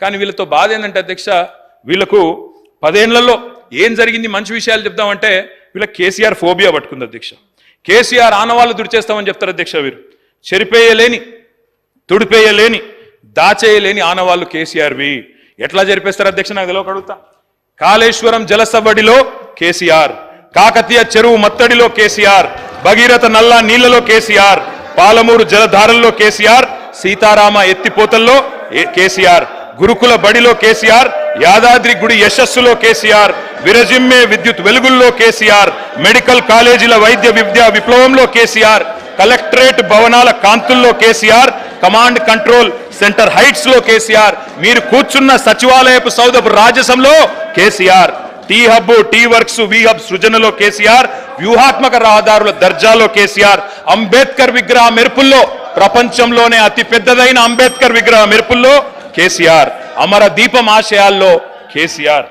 కానీ వీళ్ళతో బాధ ఏంటంటే అధ్యక్ష, వీళ్ళకు 10 ఏళ్లలో ఏం జరిగింది మంచి విషయాలు చెప్దామంటే వీళ్ళ కేసీఆర్ ఫోబియా పట్టుకుంది అధ్యక్ష. కేసీఆర్ ఆనవాళ్ళు తుడిచేస్తామని చెప్తారు అధ్యక్ష. వీరు చెరిపేయలేని, తుడిపేయలేని, దాచేయలేని ఆనవాళ్ళు కేసీఆర్వి. ఎట్లా జరిపేస్తారు అధ్యక్ష నాకు తెలియక అడుగుతా. కాళేశ్వరం జలసవ్వడిలో కేసీఆర్, కాకతీయ చెరువు మత్తడిలో కేసీఆర్, భగీరథ నల్లా నీళ్లలో కేసీఆర్, పాలమూరు జలధారల్లో కేసీఆర్, సీతారామ ఎత్తిపోతల్లో కేసీఆర్, గురుకుల బడిలో కేసీఆర్, యాదాద్రి గుడి యశస్సులో కేసీఆర్, విరజిమ్మే విద్యుత్ వెలుగుల్లో కేసీఆర్, మెడికల్ కాలేజీల వైద్య విద్యా విప్లవంలో కేసీఆర్, కలెక్టరేట్ భవనాల కాంతుల్లో KCR, command control centre heights లో కేసీఆర్, మీరు కూర్చున్న సచివాలయపు సౌధపు రాజసంలో కేసీఆర్, టీ హబ్, టీ వర్క్స్, వి హబ్ సృజనలో కేసీఆర్, వ్యూహాత్మక రహదారుల దర్జాలో కేసీఆర్, అంబేద్కర్ విగ్రహ మెరుపుల్లో, ప్రపంచంలోనే అతి పెద్దదైన అంబేద్కర్ విగ్రహ మెరుపుల్లో కేసీఆర్, అమర దీపం ఆశయాల్లో కేసీఆర్.